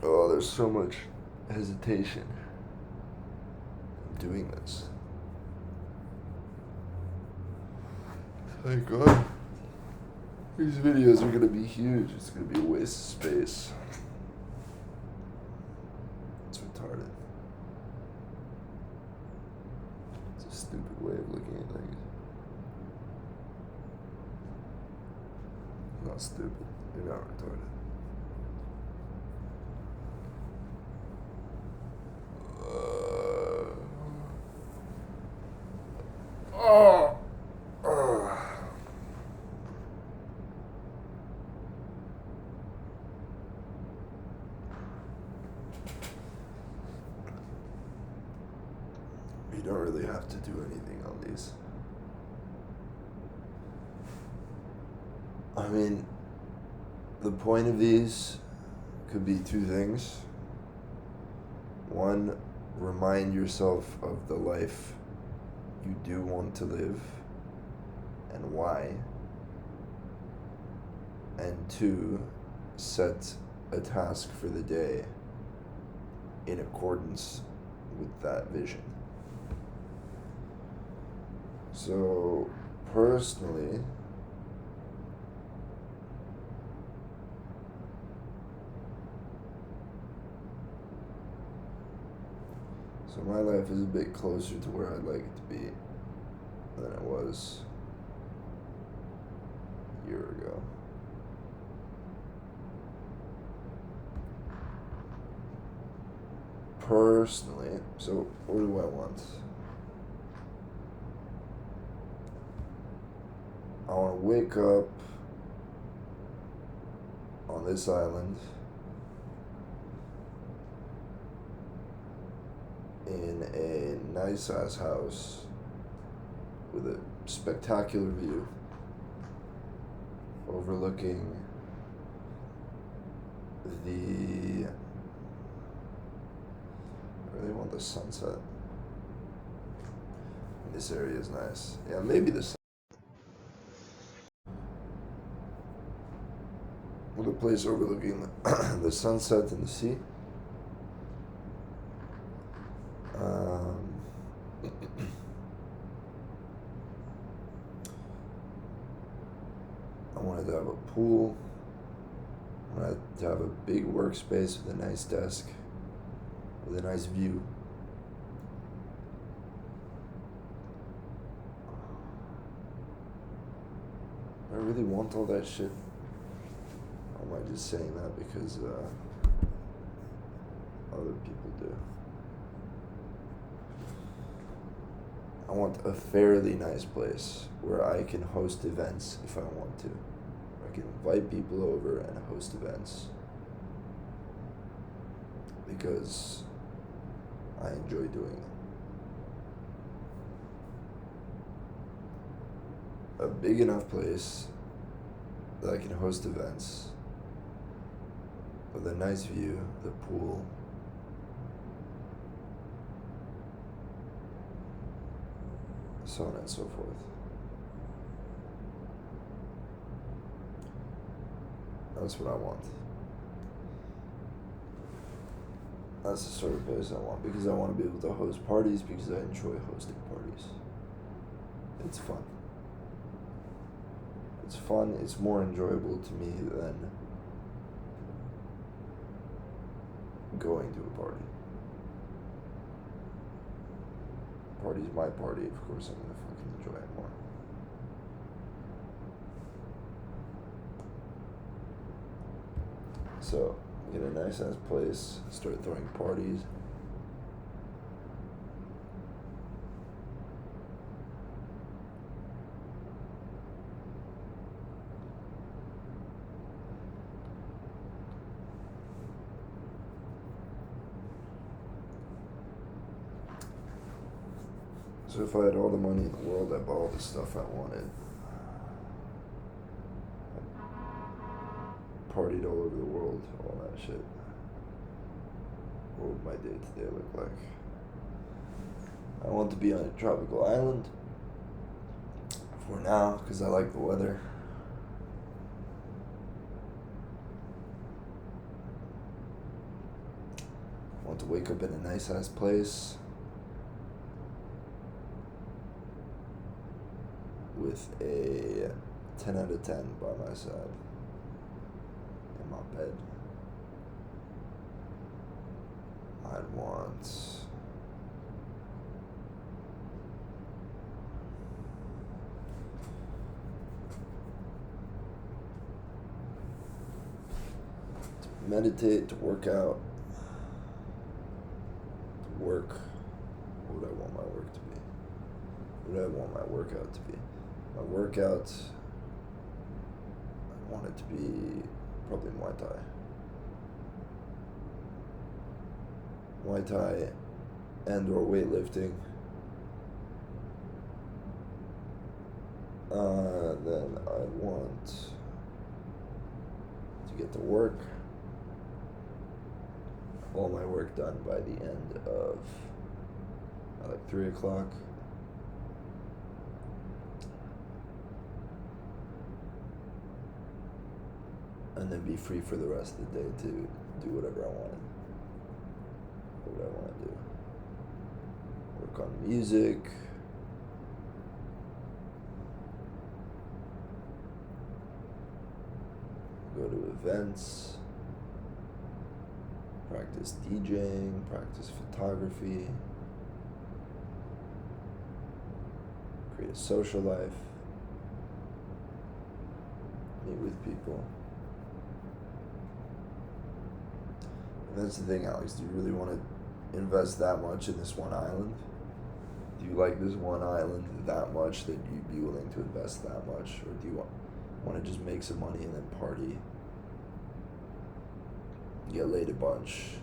Oh, there's so much hesitation in doing this. Thank God. These videos are gonna be huge. It's gonna be a waste of space. It's retarded. It's a stupid way of looking at things. Not stupid. You're not retarded. Oh. You don't really have to do anything on these. I mean, the point of these could be two things. One, remind yourself of the life you do want to live and why. And two, set a task for the day in accordance with that vision. So, personally, so my life is a bit closer to where I'd like it to be than it was a year ago. Personally, so what do I want? I want to wake up on this island in a nice ass house with a spectacular view overlooking the. I really want the sunset. This area is nice. Yeah, maybe the sun. With a place overlooking the sunset and the sea. I wanted to have a pool. I wanted to have a big workspace with a nice desk, with a nice view. I really want all that shit. Or am I just saying that because other people do? I want a fairly nice place where I can host events if I want to. I can invite people over and host events because I enjoy doing it. A big enough place that I can host events with a nice view, the pool, so on and so forth. That's what I want. That's the sort of place I want because I want to be able to host parties because I enjoy hosting parties. It's fun. It's fun, it's more enjoyable to me than going to a party. Party's my party, of course I'm gonna fucking enjoy it more. So, get a nice ass place, start throwing parties. So if I had all the money in the world, I'd buy all the stuff I wanted. I partied all over the world, all that shit. What would my day-to-day look like? I want to be on a tropical island for now, because I like the weather. want to wake up in a nice ass place with a 10 out of 10 by my side in my bed. I'd want to meditate, to work out, to work. What would I want my work to be? What would I want my workout to be? My workout, I want it to be probably Muay Thai. Muay Thai and or weightlifting. Then I want to get to work. All my work done by the end of like 3 o'clock. And then be free for the rest of the day to do whatever I wanted. What would I want to do? Work on music. Go to events. Practice DJing, practice photography. Create a social life. Meet with people. And that's the thing, Alex. Do you really want to invest that much in this one island? Do you like this one island that much that you'd be willing to invest that much? Or do you want to just make some money and then party? Get laid a bunch?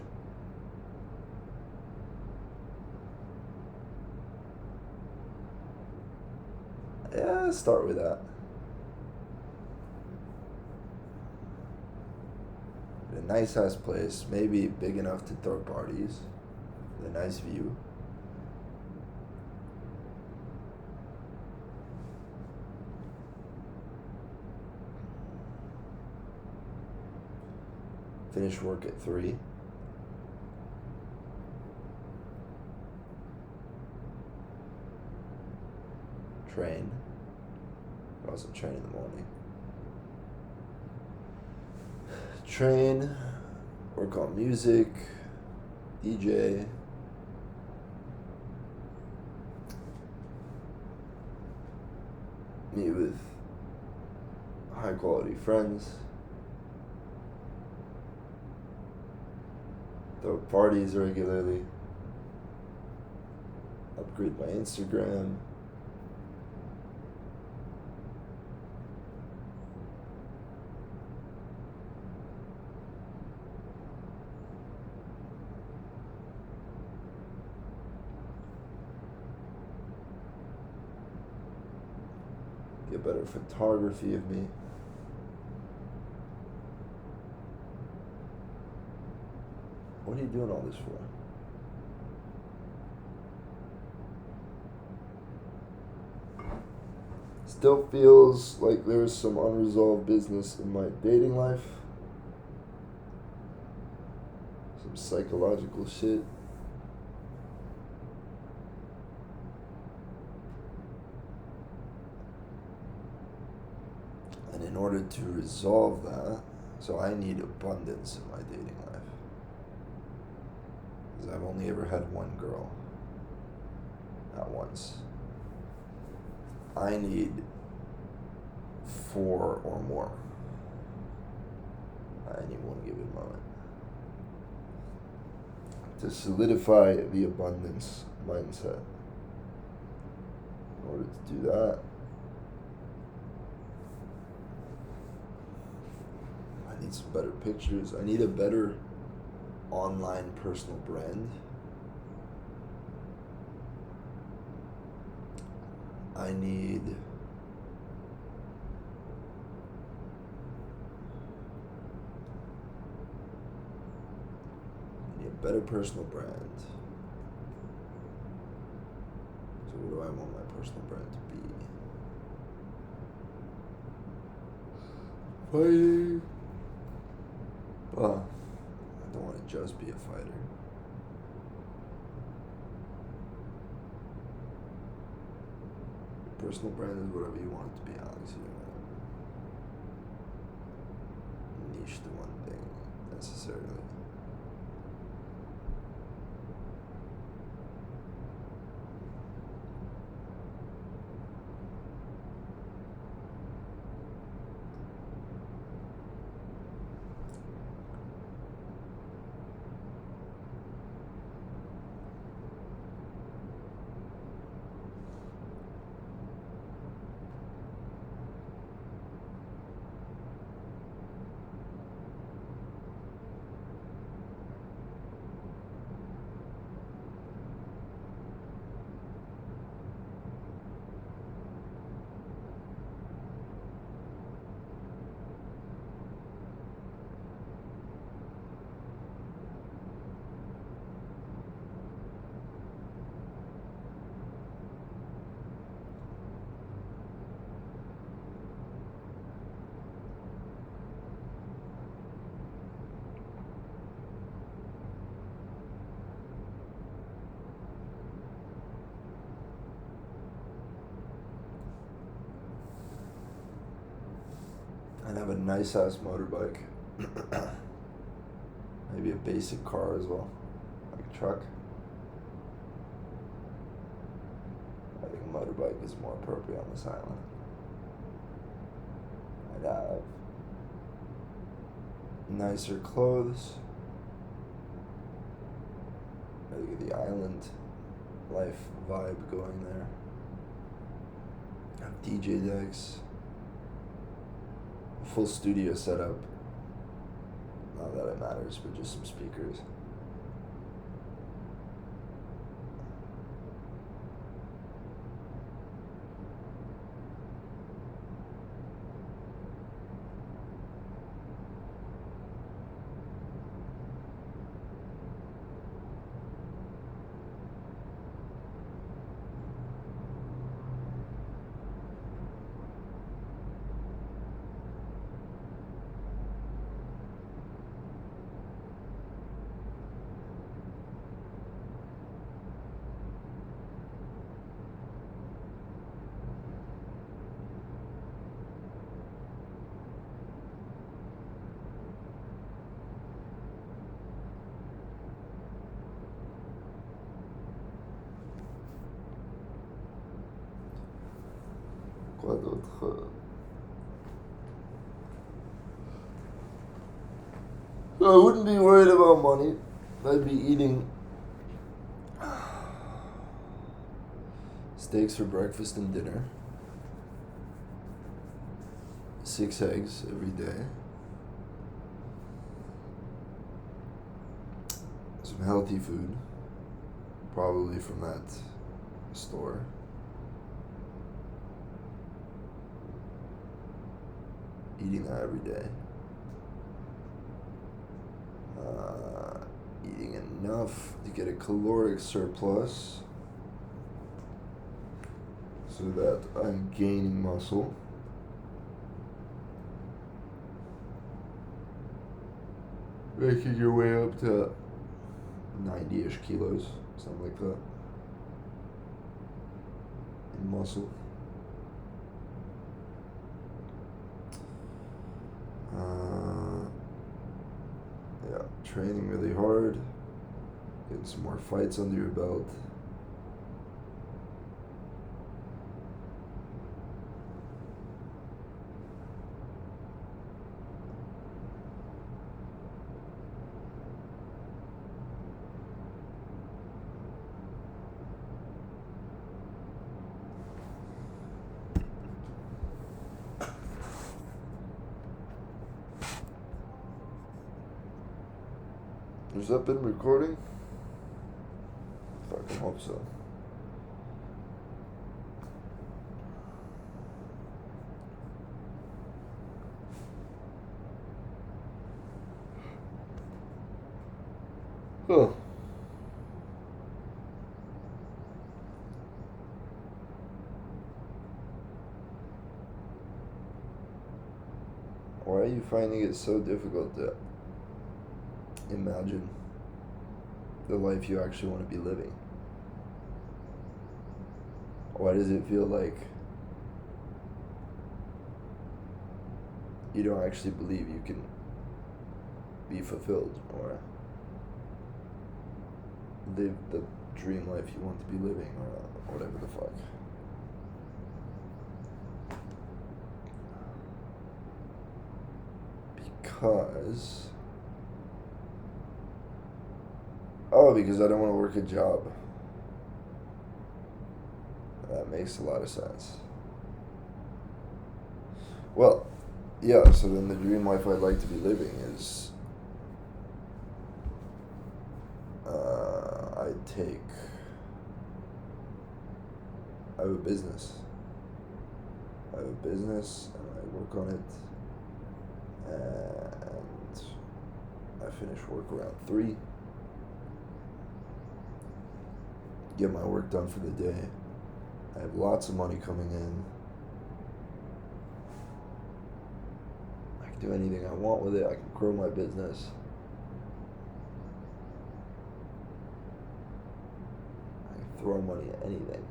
Yeah, start with that. A nice ass place, maybe big enough to throw parties, with a nice view. Finish work at 3. Train. I also train in the morning. Train, work on music, DJ, meet with high quality friends, throw parties regularly, upgrade my Instagram. Get better photography of me. What are you doing all this for? Still feels like there's some unresolved business in my dating life. Some psychological shit. And in order to resolve that, so I need abundance in my dating life. Because I've only ever had one girl at once. I need 4 or more at any one given moment. To solidify the abundance mindset. In order to do that, I need some better pictures. I need a better online personal brand. I need a better personal brand. So what do I want my personal brand to be? Well, I don't want to just be a fighter. personal brand is whatever you want it to be, Alex. You don't niche to one thing necessarily. And have a nice ass motorbike. Maybe a basic car as well, like a truck. I think a motorbike is more appropriate on this island. I'd have nicer clothes. I think of the island life vibe going there. Have DJ decks. Full studio setup. Not that it matters, but just some speakers. Quoi d'autre? So I wouldn't be worried about money. I'd be eating steaks for breakfast and dinner. 6 eggs every day. Some healthy food. Probably from that store. Eating that every day. Eating enough to get a caloric surplus so that I'm gaining muscle. Making your way up to 90-ish kilos, something like that, in muscle. Yeah, training really hard, getting some more fights under your belt. Has that been recording? Fucking hope so. Huh. Why are you finding it so difficult to imagine the life you actually want to be living? Why does it feel like you don't actually believe you can be fulfilled or live the dream life you want to be living or whatever the fuck. Because I don't want to work a job. That makes a lot of sense. Well, yeah, so then the dream life I'd like to be living is I have a business. And I work on it, and I finish work around 3. Get my work done for the day. I have lots of money coming in. I can do anything I want with it. I can grow my business. I can throw money at anything.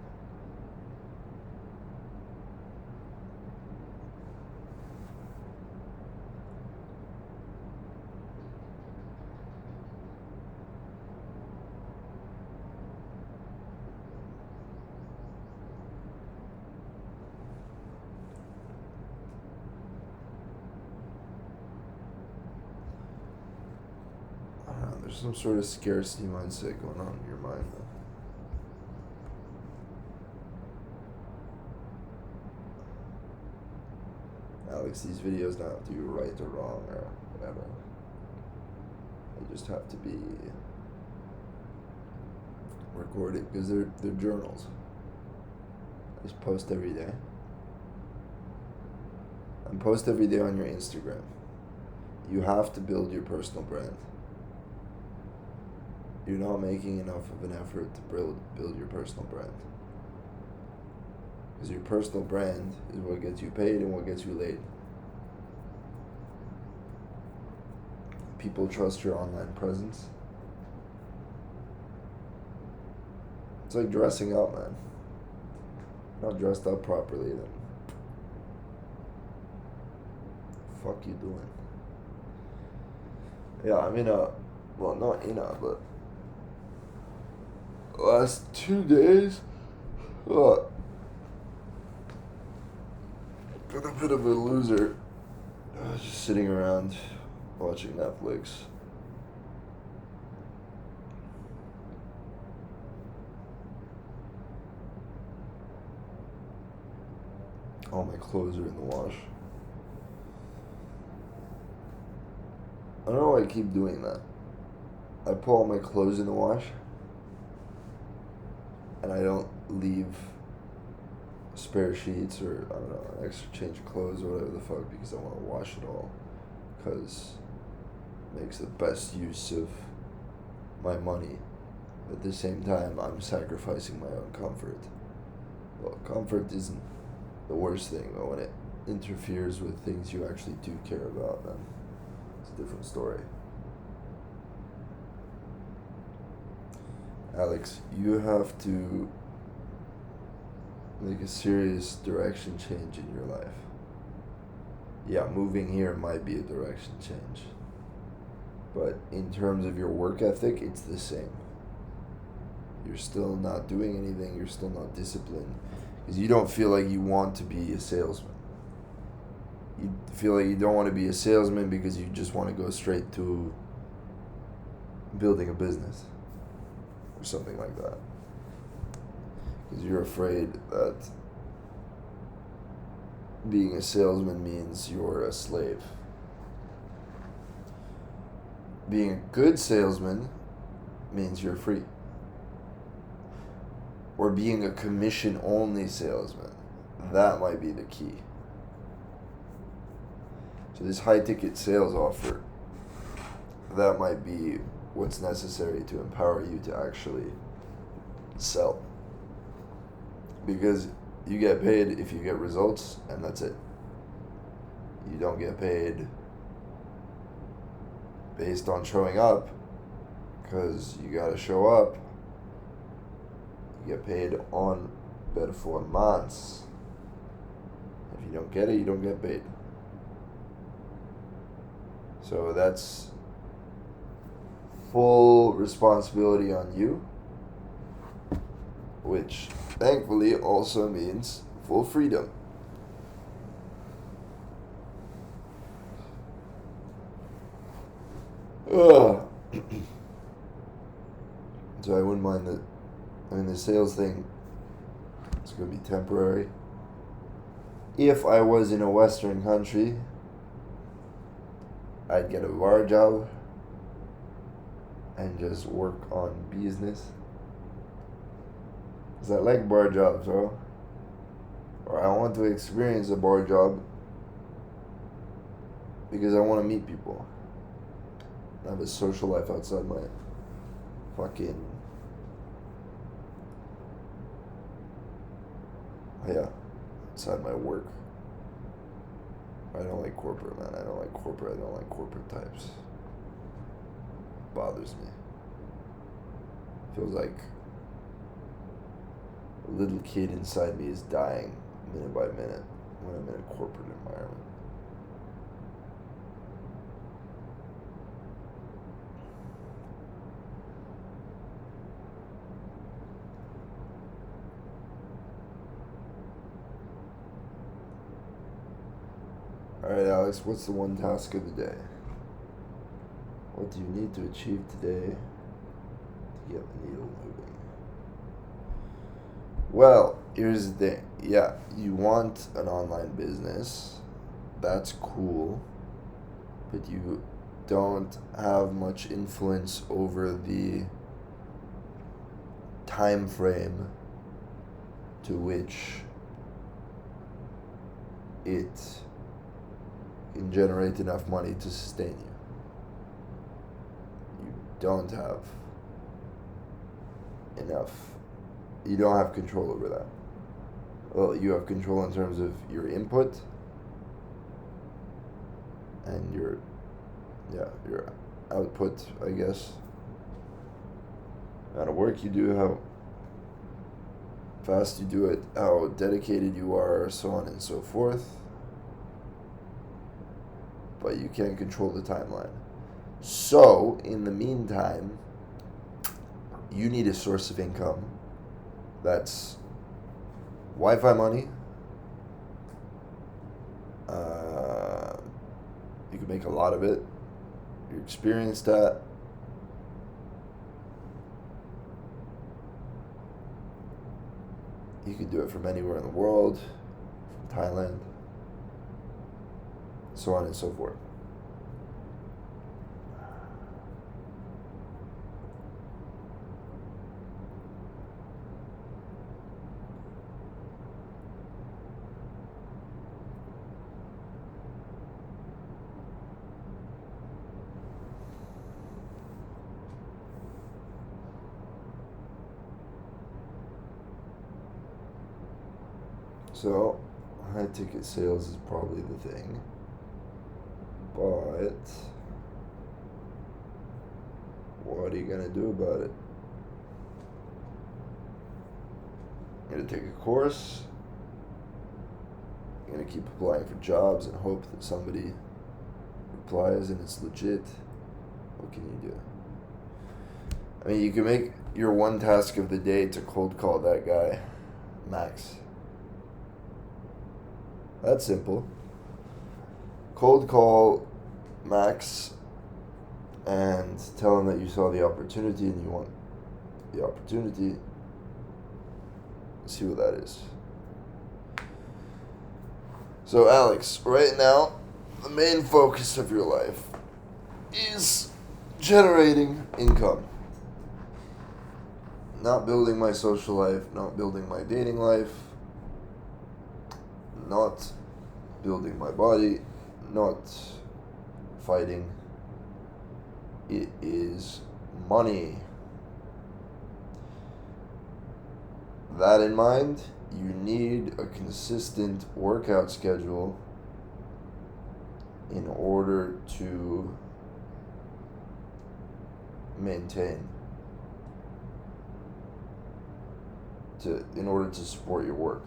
There's some sort of scarcity mindset going on in your mind, though. Alex, these videos don't have to be right or wrong or whatever. They just have to be recorded because they're journals. I just post every day. And post every day on your Instagram. You have to build your personal brand. You're not making enough of an effort to build your personal brand. Because your personal brand is what gets you paid and what gets you laid. People trust your online presence. It's like dressing up, man. Not dressed up properly, then fuck you doing? Yeah, I'm but last 2 days, been a bit of a loser. Just sitting around watching Netflix. All my clothes are in the wash. I don't know why I keep doing that. I put all my clothes in the wash, and I don't leave spare sheets or, I don't know, an extra change of clothes or whatever the fuck, because I want to wash it all, because it makes the best use of my money. At the same time, I'm sacrificing my own comfort. Well, comfort isn't the worst thing, but when it interferes with things you actually do care about, then it's a different story. Alex, you have to make a serious direction change in your life. Yeah, moving here might be a direction change. But in terms of your work ethic, it's the same. You're still not doing anything, you're still not disciplined. Because you don't feel like you want to be a salesman. You feel like you don't want to be a salesman because you just want to go straight to building a business. Or something like that. Because you're afraid that being a salesman means you're a slave. Being a good salesman means you're free. Or being a commission-only salesman, that might be the key. So this high-ticket sales offer, that might be what's necessary to empower you to actually sell. Because you get paid if you get results, and that's it. You don't get paid based on showing up, because you gotta show up. You get paid on performance. If you don't get it, you don't get paid. So that's full responsibility on you, which thankfully also means full freedom. Ugh. So I wouldn't mind that. I mean, the sales thing is going to be temporary. If I was in a Western country, I'd get a bar job and just work on business. Because I like bar jobs, bro. Or I want to experience a bar job because I want to meet people. I have a social life outside my fucking... Yeah, outside my work. I don't like corporate, man. I don't like corporate types. Bothers me. Feels like a little kid inside me is dying minute by minute when I'm in a corporate environment. Alright, Alex, what's the one task of the day? What do you need to achieve today to get the needle moving? Well, here's the thing. Yeah, you want an online business. That's cool. But you don't have much influence over the time frame to which it can generate enough money to sustain you. You don't have enough. You don't have control over that. Well, you have control in terms of your input and your output, I guess. Amount of work you do, how fast you do it, how dedicated you are, so on and so forth. But you can't control the timeline. So, in the meantime, you need a source of income that's Wi-Fi money. You can make a lot of it. You're experienced at. You can do it from anywhere in the world, from Thailand, so on and so forth. So, high ticket sales is probably the thing. But what are you going to do about it? You're going to take a course. You're going to keep applying for jobs and hope that somebody replies and it's legit. What can you do? I mean, you can make your one task of the day to cold call that guy, Max. That's simple. Cold call Max and tell him that you saw the opportunity and you want the opportunity. See what that is. So, Alex, right now, the main focus of your life is generating income. Not building my social life, not building my dating life, not building my body, not fighting. It is money. That in mind, you need a consistent workout schedule in order to maintain, in order to support your work.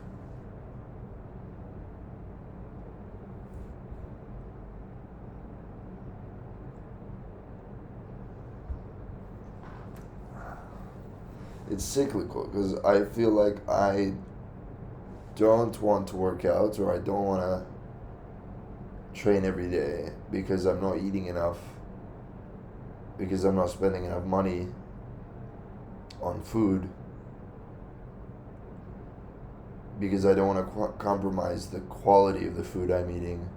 it's cyclical because I feel like I don't want to work out or I don't want to train every day because I'm not eating enough, because I'm not spending enough money on food, because I don't want to compromise the quality of the food I'm eating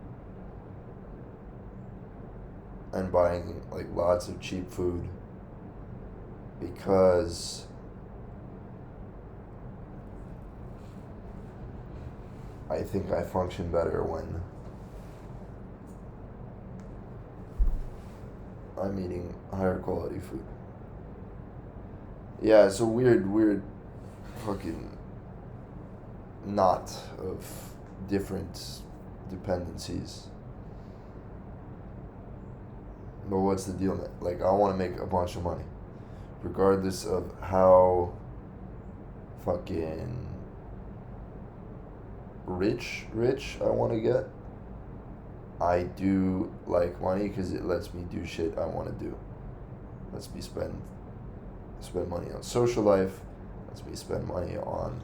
and buying like lots of cheap food, because I think I function better when I'm eating higher quality food. Yeah, it's a weird fucking knot of different dependencies. But what's the deal? Like, I want to make a bunch of money, regardless of how fucking rich I want to get. I do like money because it lets me do shit I want to do. Lets me spend money on social life. Lets me spend money on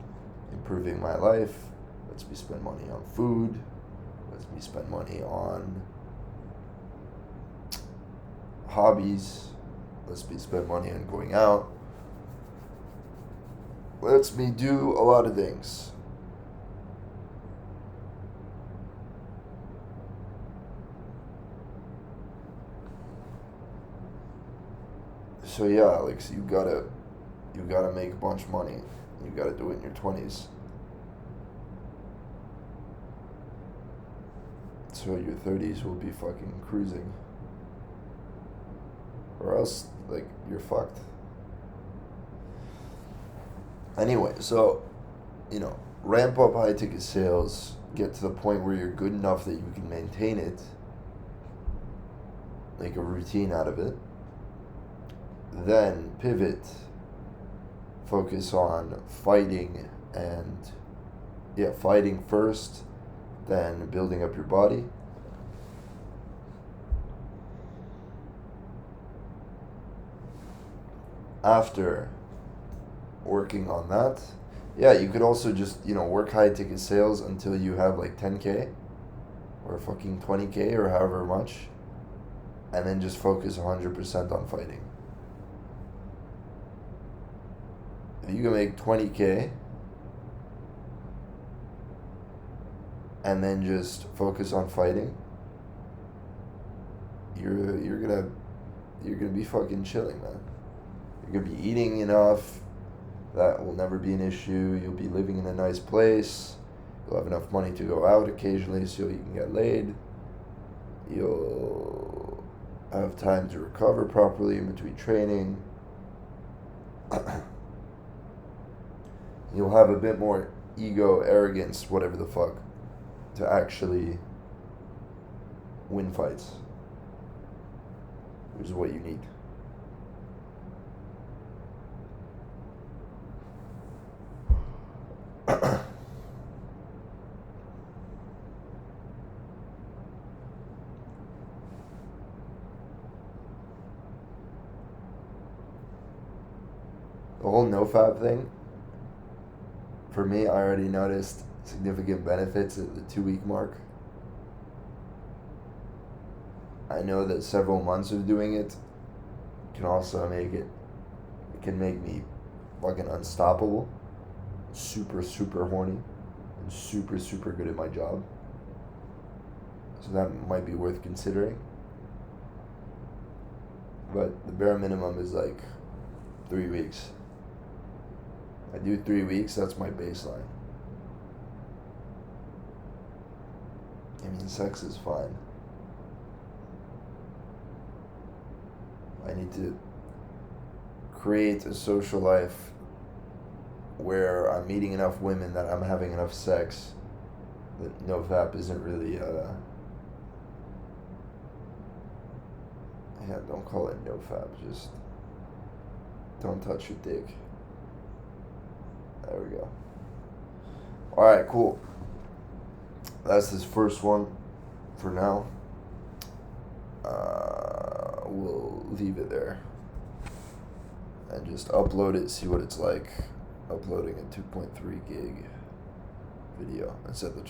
improving my life. Lets me spend money on food. Lets me spend money on hobbies. Lets me spend money on going out. Lets me do a lot of things. So yeah, like, so you gotta make a bunch of money. You gotta do it in your 20s. So your 30s will be fucking cruising. Or else, like, you're fucked. Anyway, so, ramp up high ticket sales, get to the point where you're good enough that you can maintain it, make a routine out of it, then pivot, focus on fighting fighting first, then building up your body. After working on that, you could also just, work high ticket sales until you have like 10K or fucking 20K or however much, and then just focus 100% on fighting. If you can make 20K and then just focus on fighting, you're gonna be fucking chilling, man. You're gonna be eating enough. That will never be an issue. You'll be living in a nice place. You'll have enough money to go out occasionally so you can get laid. You'll have time to recover properly in between training. You'll have a bit more ego, arrogance, whatever the fuck, to actually win fights, which is what you need. The whole nofap thing, for me, I already noticed significant benefits at the 2 week mark. I know that several months of doing it can also it can make me fucking unstoppable, super horny, and super good at my job. So that might be worth considering. But the bare minimum is like 3 weeks. I do 3 weeks, that's my baseline. I mean, sex is fine. I need to create a social life where I'm meeting enough women that I'm having enough sex that nofap isn't really, don't call it nofap, just don't touch your dick. There we go. Alright, cool. That's this first one for now. We'll leave it there. and just upload it, see what it's like uploading a 2.3 gig video instead of the